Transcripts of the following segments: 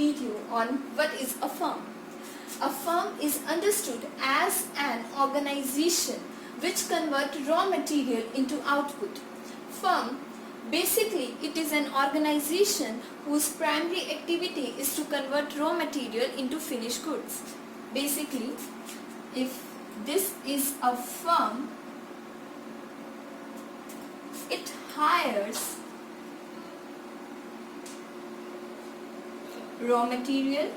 video on what is a firm. A firm is understood as an organization which converts raw material into output. Firm, basically it is an organization whose primary activity is to convert raw material into finished goods. Basically, if this is a firm, it hires raw material,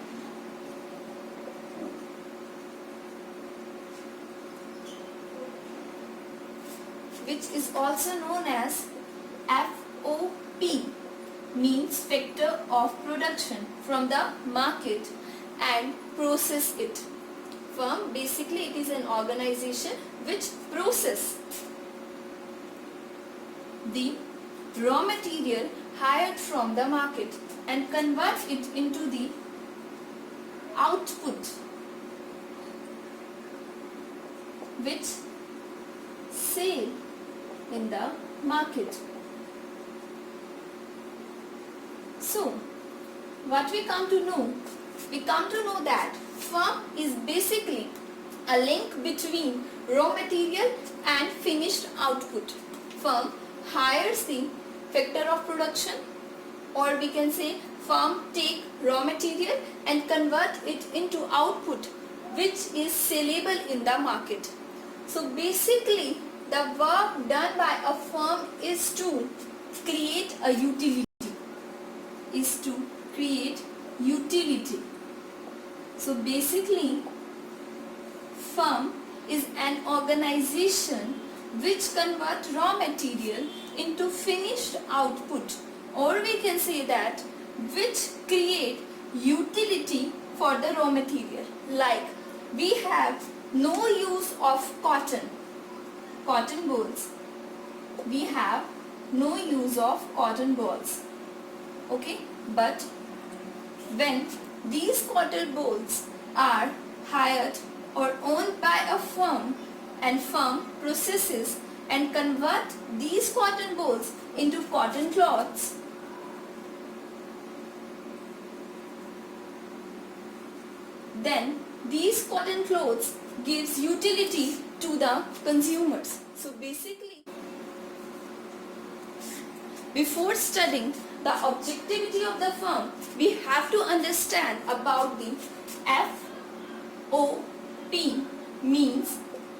which is also known as FOP, means factor of production, from the market and process it. Firm, basically it is an organization which process the raw material hired from the market and convert it into the output which sell in the market. So, what we come to know? We come to know that firm is basically a link between raw material and finished output. Firm hires the factor of production, or we can say firm take raw material and convert it into output which is sellable in the market. So basically the work done by a firm is to create a utility. So basically firm is an organization which converts raw material into finished output, or we can say that which create utility for the raw material. Like we have no use of cotton balls. We have no use of cotton balls. Okay, but when these cotton balls are hired or owned by a firm, and firm processes and convert these cotton balls into cotton cloths, then these cotton clothes gives utility to the consumers. So basically, before studying the objectivity of the firm, we have to understand about the FOP, means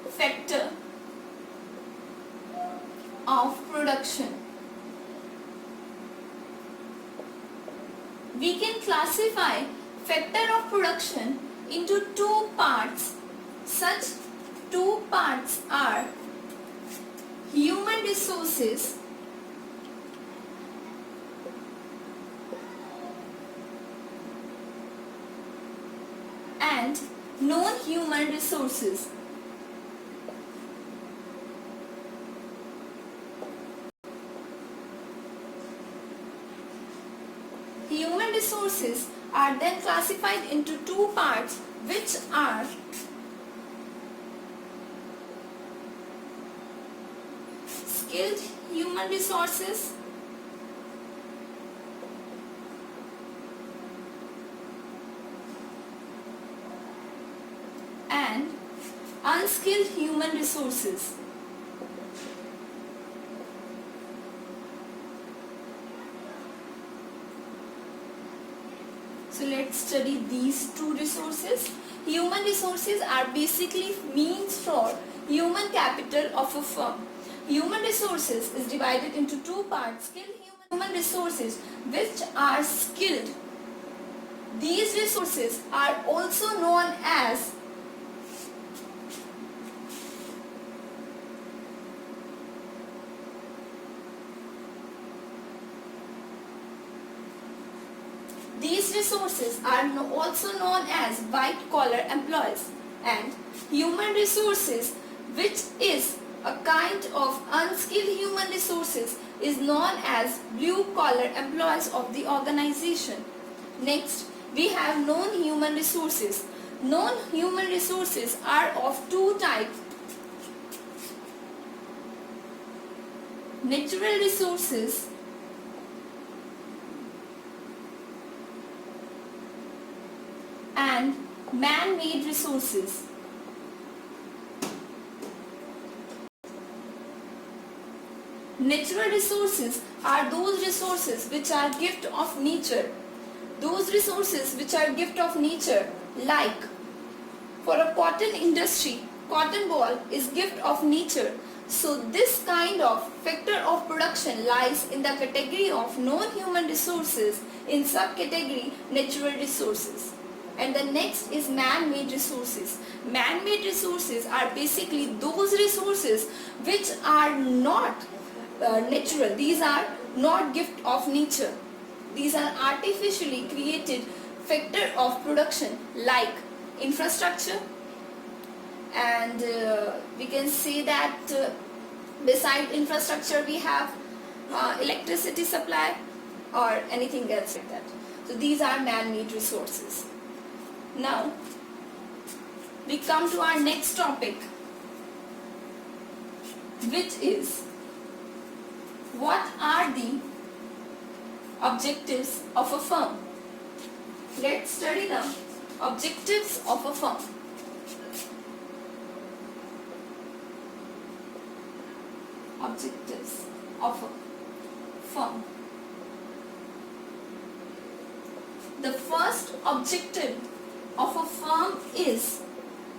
factor of production. We can classify factor of production into two parts. Such two parts are human resources and non-human resources. Human resources are then classified into two parts, which are skilled human resources and unskilled human resources. So let's study these two resources. Human resources are basically means for human capital of a firm. Human resources is divided into two parts. Skilled human resources which are skilled. These resources are also known as also known as white collar employees, and human resources, which is a kind of unskilled human resources, is known as blue collar employees of the organization. Next, we have non-human resources. Non-human resources are of two types: natural resources and man-made resources. Natural resources are those resources which are gift of nature. Those resources which are gift of nature, like for a cotton industry, cotton ball is gift of nature. So this kind of factor of production lies in the category of non-human resources, in subcategory natural resources. And the next is man-made resources. Man-made resources are basically those resources which are not natural. These are not gift of nature. These are artificially created factor of production, like infrastructure, and we can say that beside infrastructure we have electricity supply or anything else like that. So these are man-made resources. Now we come to our next topic, which is what are the objectives of a firm. Let's study the objectives of a firm. Objectives of a firm. The first objective of a firm is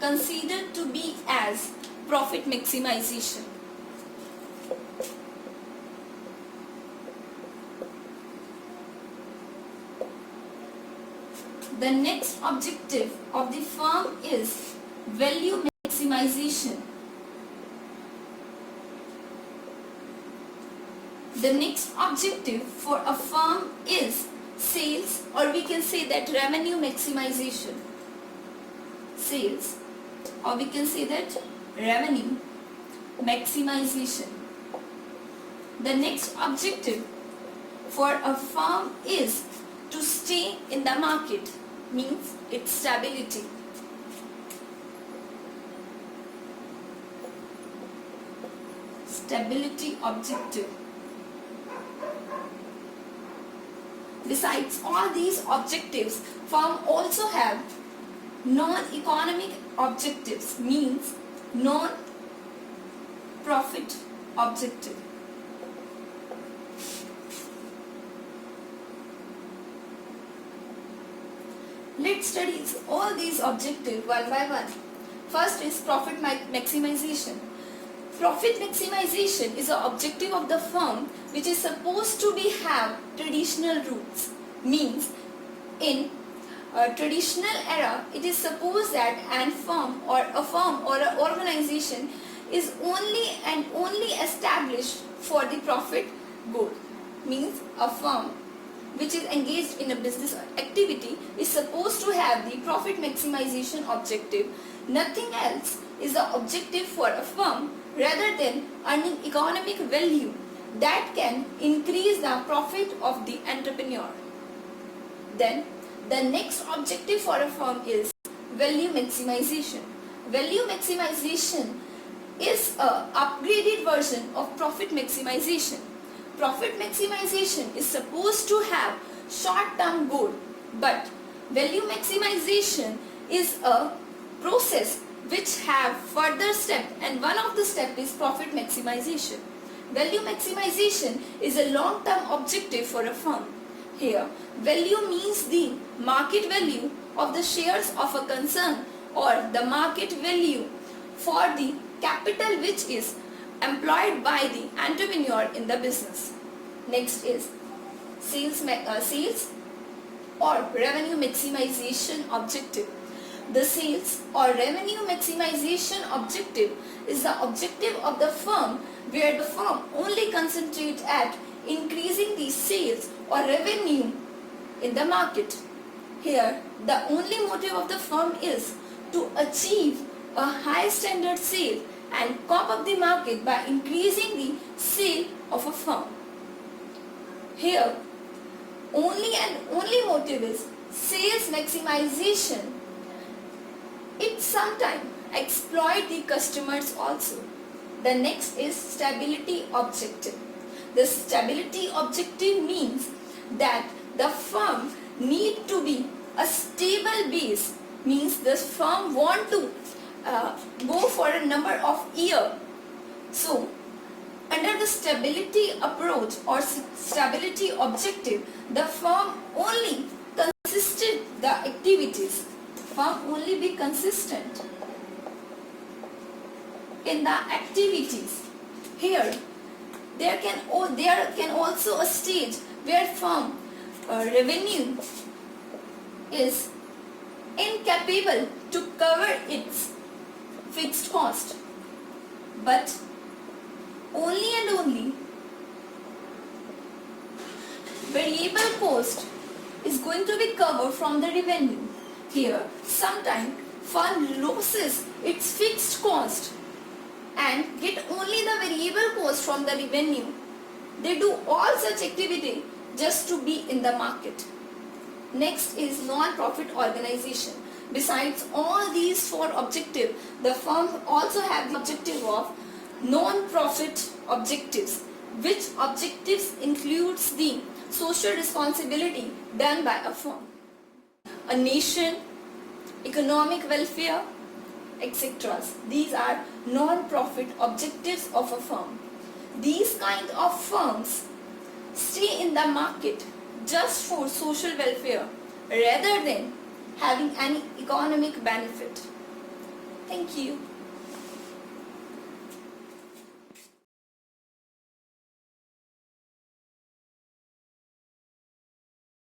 considered to be as profit maximization. The next objective of the firm is value maximization. The next objective for a firm is sales, or we can say that revenue maximization. Sales, or we can say that revenue maximization. The next objective for a firm is to stay in the market, means its stability. Stability objective. Besides all these objectives, firm also have non-economic objectives, means non-profit objective. Let's study all these objectives one by one. First is profit maximization. Profit maximization is an objective of the firm which is supposed to be have traditional roots. Means in a traditional era, it is supposed that a firm or an organization is only established for the profit goal. Means a firm which is engaged in a business activity is supposed to have the profit maximization objective. Nothing else is the objective for a firm rather than earning economic value that can increase the profit of the entrepreneur. Then the next objective for a firm is value maximization. Value maximization is a upgraded version of profit maximization. Profit maximization is supposed to have short-term goal, but value maximization is a process which have further step, and one of the step is profit maximization. Value maximization is a long-term objective for a firm. Here, value means the market value of the shares of a concern or the market value for the capital which is employed by the entrepreneur in the business. Next is sales or revenue maximization objective. The sales or revenue maximization objective is the objective of the firm where the firm only concentrates at increasing the sales or revenue in the market. Here, the only motive of the firm is to achieve a high standard sale and cop up the market by increasing the sale of a firm. Here, only motive is sales maximization. It sometimes exploit the customers also. The next is stability objective. The stability objective means that the firm need to be a stable base case means the firm want to go for a number of year. So under the stability approach or stability objective, the firm only consisted the activities. Firm only be consistent in the activities. Here, there can also a stage where firm revenue is incapable to cover its fixed cost, but only and only variable cost is going to be covered from the revenue. Here, sometimes firm loses its fixed cost and get only the variable cost from the revenue. They do all such activity just to be in the market. Next is non-profit organization. Besides all these four objectives, the firm also have the objective of non-profit objectives, which objectives includes the social responsibility done by a firm, a nation, economic welfare, etc. These are non-profit objectives of a firm. These kind of firms stay in the market just for social welfare rather than having any economic benefit. Thank you.